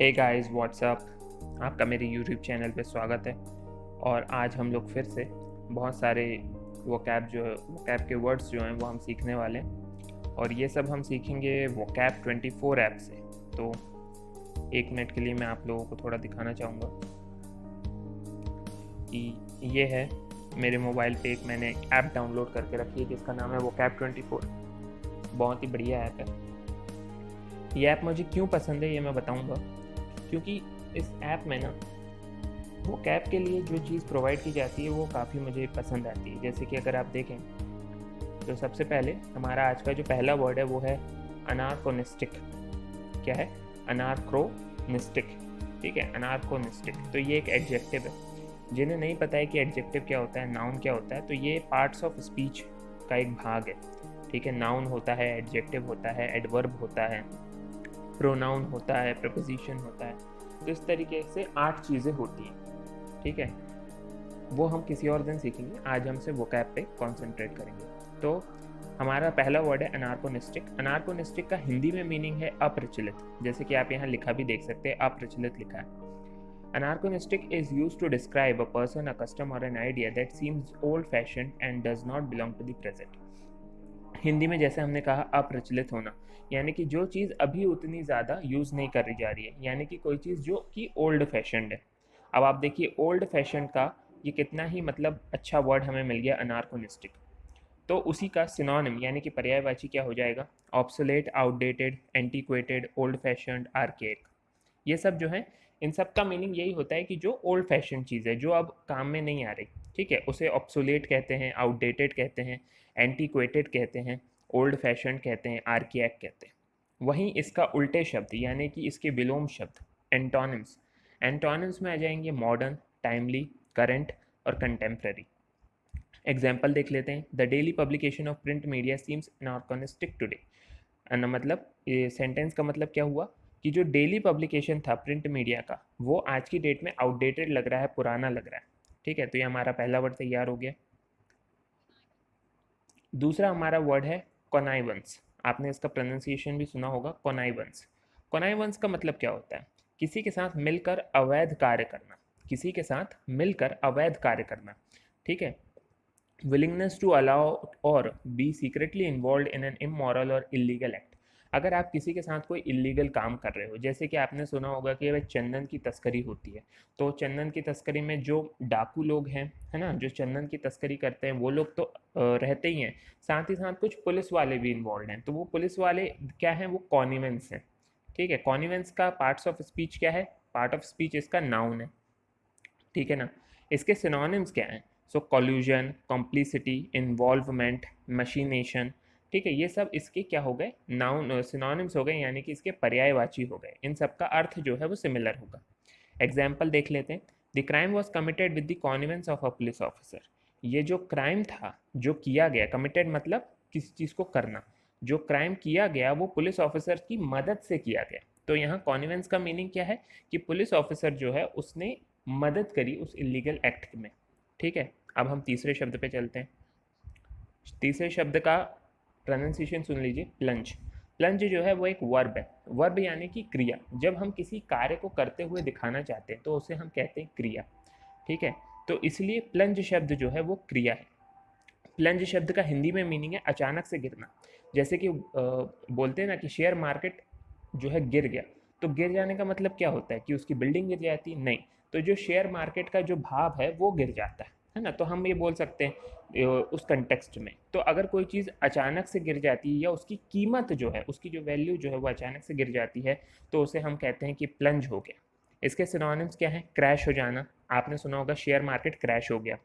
Hey guys what's up, आपका मेरे YouTube channel पे स्वागत है। और आज हम लोग फिर से बहुत सारे वोकैब के वर्ड्स जो हैं वो हम सीखने वाले हैं। और ये सब हम सीखेंगे वोकैब 24 ऐप से। तो एक मिनट के लिए मैं आप लोगों को थोड़ा दिखाना चाहूँगा कि ये है मेरे मोबाइल पे एक मैंने ऐप डाउनलोड करके रखी है जिसका नाम है वोकैब 24। बहुत ही बढ़िया ऐप है। ये ऐप मुझे क्यों पसंद है ये मैं बताऊँगा, क्योंकि इस ऐप में ना वो कैब के लिए जो चीज़ प्रोवाइड की जाती है वो काफ़ी मुझे पसंद आती है। जैसे कि अगर आप देखें तो सबसे पहले हमारा आज का जो पहला वर्ड है वो है अनार्कोनिस्टिक। क्या है? अनार्कोनिस्टिक। ठीक है, अनार्कोनिस्टिक। तो ये एक एडजेक्टिव है। जिन्हें नहीं पता है कि एडजेक्टिव क्या होता है, नाउन क्या होता है, तो ये पार्ट्स ऑफ स्पीच का एक भाग है। ठीक है, नाउन होता है, एडजेक्टिव होता है, एडवर्ब होता है, प्रोनाउन होता है, प्रपोजिशन होता है। तो इस तरीके से 8 चीज़ें होती हैं। ठीक है, वो हम किसी और दिन सीखेंगे। आज हम सिर्फ वोकैब पे कॉन्सेंट्रेट करेंगे। तो हमारा पहला वर्ड है अनार्कोनिस्टिक। अनार्कोनिस्टिक का हिंदी में मीनिंग है अप्रचलित। जैसे कि आप यहाँ लिखा भी देख सकते हैं, अप्रचलित लिखा है। Anachronistic is used to describe a person, a custom, or an idea that seems old-fashioned and does not belong to the present. Hindi में जैसे हमने कहा अप्रचलित होना, यानी कि जो चीज़ अभी उतनी ज़्यादा यूज़ नहीं करी जा रही है, यानी कि कोई चीज़ जो कि ओल्ड फैशनड है। अब आप देखिए ओल्ड फैशन का ये कितना ही मतलब अच्छा वर्ड हमें मिल गया, अनार्कोनिस्टिक। तो उसी का सिनोनिम यानी कि पर्यायवाची क्या हो जाएगा? Obsolete, outdated, antiquated, old fashioned, archaic. ये सब जो है, इन सब का मीनिंग यही होता है कि जो ओल्ड फैशन चीज़ है, जो अब काम में नहीं आ रही। ठीक है, उसे ऑब्सोलेट कहते हैं, आउटडेटेड कहते हैं, एंटीक्वेटेड कहते हैं, ओल्ड फैशन कहते हैं, आर्कियाक कहते हैं। वहीं इसका उल्टे शब्द यानी कि इसके विलोम शब्द एंटोनिम्स, एंटोनिम्स में आ जाएंगे मॉडर्न, टाइमली, करंट और कंटेम्प्रेरी। एग्जाम्पल देख लेते हैं। The daily publication of print media seems anachronistic today. मतलब ये सेंटेंस का मतलब क्या हुआ कि जो डेली पब्लिकेशन था प्रिंट मीडिया का, वो आज की डेट में आउटडेटेड लग रहा है, पुराना लग रहा है। ठीक है, तो ये हमारा पहला वर्ड तैयार हो गया। दूसरा हमारा वर्ड है कॉनाइवेंस। आपने इसका प्रोनाउंसिएशन भी सुना होगा, कॉनाइवेंस। कॉनाइवेंस का मतलब क्या होता है? किसी के साथ मिलकर अवैध कार्य करना। किसी के साथ मिलकर अवैध कार्य करना। ठीक है, willingness to allow or be secretly involved in an immoral or illegal act। अगर आप किसी के साथ कोई इलीगल काम कर रहे हो, जैसे कि आपने सुना होगा कि भाई चंदन की तस्करी होती है, तो चंदन की तस्करी में जो डाकू लोग हैं, है ना, जो चंदन की तस्करी करते हैं, वो लोग तो रहते ही हैं, साथ ही साथ कुछ पुलिस वाले भी इन्वॉल्व हैं। तो वो पुलिस वाले क्या हैं? वो कॉनिवेंस हैं। ठीक है, कॉनिवेंस का पार्ट्स ऑफ स्पीच क्या है? पार्ट ऑफ स्पीच इसका नाउन है। ठीक है ना। इसके सिनोनिम्स क्या हैं? सो कॉल्यूजन, कॉम्प्लिसिटी, इन्वॉल्वमेंट, मशीनेशन। ठीक है, ये सब इसके क्या हो गए? नाउन सिनोनिम्स हो गए, यानी कि इसके पर्यायवाची हो गए। इन सब का अर्थ जो है वो सिमिलर होगा। एग्जाम्पल देख लेते हैं। The crime was committed with the connivance of a police officer. ये जो क्राइम था, जो किया गया, कमिटेड मतलब किसी चीज़ को करना, जो क्राइम किया गया वो पुलिस ऑफिसर की मदद से किया गया। तो यहाँ कॉन्निवेंस का मीनिंग क्या है कि पुलिस ऑफिसर जो है उसने मदद करी उस इलीगल एक्ट में। ठीक है, अब हम तीसरे शब्द पे चलते हैं। तीसरे शब्द का प्रोनाउंसिएशन सुन लीजिए, प्लंज। प्लंज जो है वो एक वर्ब है। वर्ब यानी कि क्रिया। जब हम किसी कार्य को करते हुए दिखाना चाहते हैं तो उसे हम कहते हैं क्रिया। ठीक है, तो इसलिए प्लंज शब्द जो है वो क्रिया है। प्लंज शब्द का हिंदी में मीनिंग है अचानक से गिरना। जैसे कि बोलते हैं ना कि शेयर मार्केट जो है गिर गया, तो गिर जाने का मतलब क्या होता है कि उसकी बिल्डिंग गिर जाती? नहीं, तो जो शेयर मार्केट का जो भाव है वो गिर जाता है ना। तो हम ये बोल सकते हैं उस कंटेक्स्ट में। तो अगर कोई चीज़ अचानक से गिर जाती है या उसकी कीमत जो है, उसकी जो वैल्यू जो है वो अचानक से गिर जाती है, तो उसे हम कहते हैं कि प्लंज हो गया। इसके सिनोनिम्स क्या हैं? क्रैश हो जाना, आपने सुना होगा शेयर मार्केट क्रैश हो गया।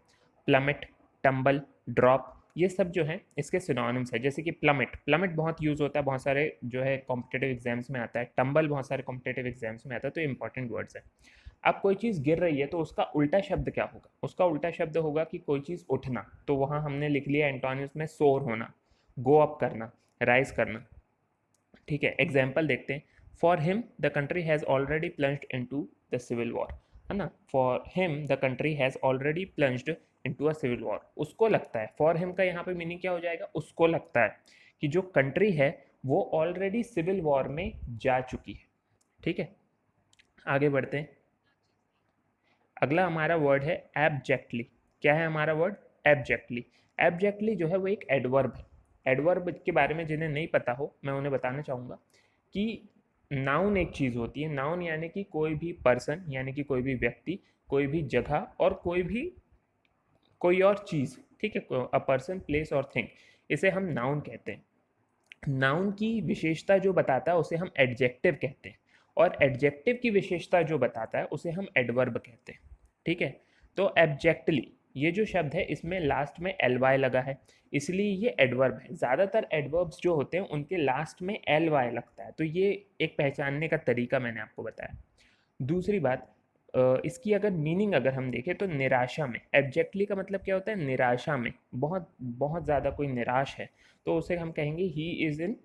प्लमेट, टम्बल, ड्रॉप, ये सब जो है इसके सिनोनिम्स है। जैसे कि प्लमेट, प्लमेट बहुत यूज़ होता है, बहुत सारे जो है कॉम्पिटेटिव एग्जाम्स में आता है। टम्बल बहुत सारे कॉम्पिटेटिव एग्जाम्स में आता है, तो इंपॉर्टेंट वर्ड्स है। अब कोई चीज़ गिर रही है तो उसका उल्टा शब्द क्या होगा? उसका उल्टा शब्द होगा कि कोई चीज़ उठना। तो वहाँ हमने लिख लिया एंटोनिम्स में सोर होना, गो अप करना, राइज करना। ठीक है, एग्जाम्पल देखते हैं। For him the country has already plunged into the civil war, है ना। For him the country has already plunged into a civil war, उसको लगता है। फॉर हिम का यहाँ पे मीनिंग क्या हो जाएगा? उसको लगता है कि जो कंट्री है वो ऑलरेडी सिविल वॉर में जा चुकी है। ठीक है, आगे बढ़ते हैं। अगला हमारा वर्ड है एब्जेक्टली। क्या है हमारा वर्ड? एब्जेक्टली। एब्जेक्टली जो है वो एक एडवर्ब है। एडवर्ब के बारे में जिन्हें नहीं पता हो मैं उन्हें बताना चाहूँगा कि नाउन एक चीज़ होती है। नाउन यानी कि कोई भी पर्सन, यानी कि कोई भी व्यक्ति, कोई भी जगह और कोई और चीज़, ठीक है, अ पर्सन, प्लेस और थिंग, इसे हम नाउन कहते हैं। नाउन की विशेषता जो बताता है उसे हम एडजेक्टिव कहते हैं, और एडजेक्टिव की विशेषता जो बताता है उसे हम एडवर्ब कहते हैं। ठीक है, तो एब्जेक्टली ये जो शब्द है इसमें लास्ट में एल वाई लगा है, इसलिए ये एडवर्ब है। ज़्यादातर एडवर्ब्स जो होते हैं उनके लास्ट में एल वाई लगता है, तो ये एक पहचानने का तरीका मैंने आपको बताया। दूसरी बात, इसकी अगर मीनिंग अगर हम देखें तो निराशा में, एब्जेक्टली का मतलब क्या होता है? निराशा में, बहुत बहुत ज़्यादा कोई निराश है तो उसे हम कहेंगे he is in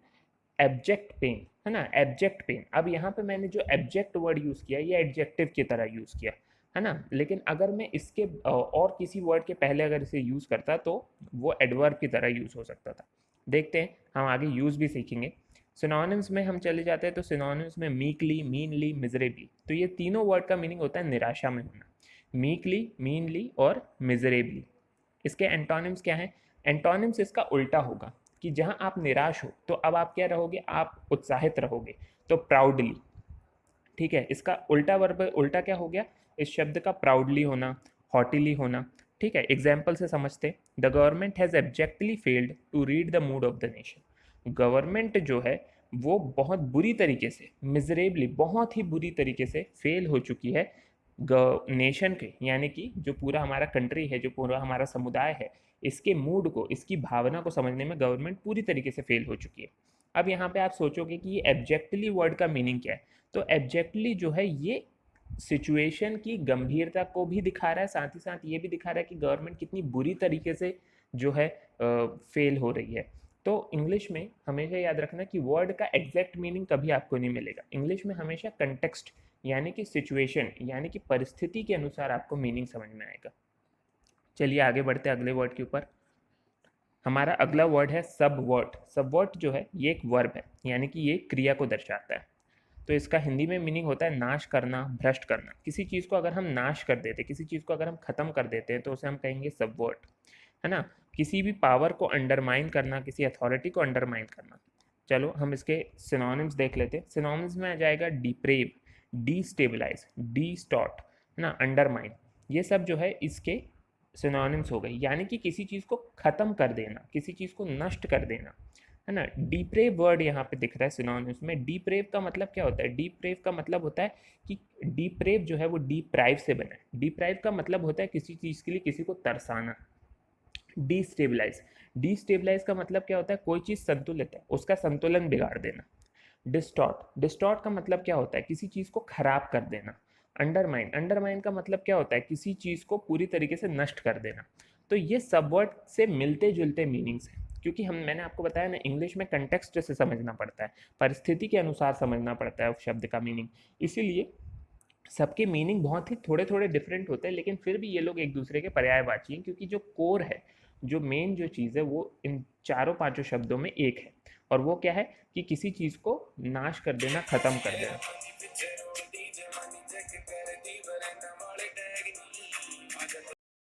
abject pain, है ना, एब्जेक्ट पेन। अब यहाँ पे मैंने जो एब्जेक्ट वर्ड यूज़ किया ये एडजेक्टिव की तरह यूज़ किया, है ना, लेकिन अगर मैं इसके और किसी वर्ड के पहले अगर इसे यूज़ करता तो वो एडवर्ब की तरह यूज़ हो सकता था। देखते हैं, हम आगे यूज़ भी सीखेंगे। सिनोनिम्स में हम चले जाते हैं तो सिनोनिम्स में मीकली, मीनली, मिजरेबली, तो ये तीनों वर्ड का मीनिंग होता है निराशा में होना। मीकली, मीनली और मिजरेबली। इसके एंटोनिम्स क्या हैं? एंटोनिम्स इसका उल्टा होगा कि जहां आप निराश हो तो अब आप क्या रहोगे? आप उत्साहित रहोगे, तो प्राउडली। ठीक है, इसका उल्टा वर्ब, उल्टा क्या हो गया इस शब्द का? प्राउडली होना, हॉटिली होना। ठीक है, एग्जाम्पल से समझते। The government has abjectly failed to read the mood of the nation. Government जो है वो बहुत बुरी तरीके से, मिजरेबली, बहुत ही बुरी तरीके से फेल हो चुकी है नेशन के, यानी कि जो पूरा हमारा कंट्री है, जो पूरा हमारा समुदाय है, इसके मूड को, इसकी भावना को समझने में गवर्नमेंट पूरी तरीके से फेल हो चुकी है। अब यहाँ पे आप सोचोगे कि ये एब्जेक्टली वर्ड का मीनिंग क्या है? तो एब्जेक्टली जो है ये सिचुएशन की गंभीरता को भी दिखा रहा है, साथ ही साथ ये भी दिखा रहा है कि गवर्नमेंट कितनी बुरी तरीके से जो है फेल हो रही है। तो इंग्लिश में हमेशा याद रखना कि वर्ड का एग्जैक्ट मीनिंग कभी आपको नहीं मिलेगा। इंग्लिश में हमेशा कंटेक्स्ट, यानी कि सिचुएशन, यानी कि परिस्थिति के अनुसार आपको मीनिंग समझ में आएगा। चलिए आगे बढ़ते हैं अगले वर्ड के ऊपर। हमारा अगला वर्ड है सबवर्ट। सबवर्ट जो है ये एक वर्ब है, यानी कि ये क्रिया को दर्शाता है। तो इसका हिंदी में मीनिंग होता है नाश करना, भ्रष्ट करना। किसी चीज़ को अगर हम नाश कर देते, किसी चीज़ को अगर हम ख़त्म कर देते हैं तो उसे हम कहेंगे सबवर्ट, है ना। किसी भी पावर को अंडरमाइन करना, किसी अथॉरिटी को अंडरमाइन करना। चलो हम इसके सिनोनिम्स देख लेते हैं। सिनोनिम्स में आ जाएगा डिप्रेव, डीस्टेबलाइज, डीस्टॉर्ट, है ना, अंडरमाइन। ये सब जो है इसके सिनोनिम्स हो गई, यानी कि किसी चीज़ को ख़त्म कर देना, किसी चीज़ को नष्ट कर देना, है ना। डीप्रेव वर्ड यहाँ पे दिख रहा है सिनोनिम्स में। डीप्रेव का मतलब क्या होता है? डीप्रेव का मतलब होता है कि डीप्रेव जो है वो डीप्राइव से बना है। डीप्राइव का मतलब होता है किसी चीज़ के लिए किसी को तरसाना। डीस्टेबलाइज, डीस्टेबलाइज का मतलब क्या होता है? कोई चीज़ संतुलित है उसका संतुलन बिगाड़ देना। डिस्टॉर्ट, डिस्टॉर्ट का मतलब क्या होता है? किसी चीज़ को खराब कर देना। अंडरमाइन, अंडरमाइन का मतलब क्या होता है? किसी चीज़ को पूरी तरीके से नष्ट कर देना। तो ये सबवर्ड से मिलते जुलते मीनिंग्स हैं, क्योंकि मैंने आपको बताया ना, इंग्लिश में कंटेक्स्ट से समझना पड़ता है, परिस्थिति के अनुसार समझना पड़ता है उस शब्द का मीनिंग। इसीलिए सबके मीनिंग बहुत ही थोड़े थोड़े डिफरेंट होते हैं, लेकिन फिर भी ये लोग एक दूसरे के पर्यायवाची हैं, क्योंकि जो कोर है, जो मेन जो चीज़ है वो इन चारों पांचों शब्दों में एक है, और वो क्या है कि किसी चीज़ को नाश कर देना, ख़त्म कर देना।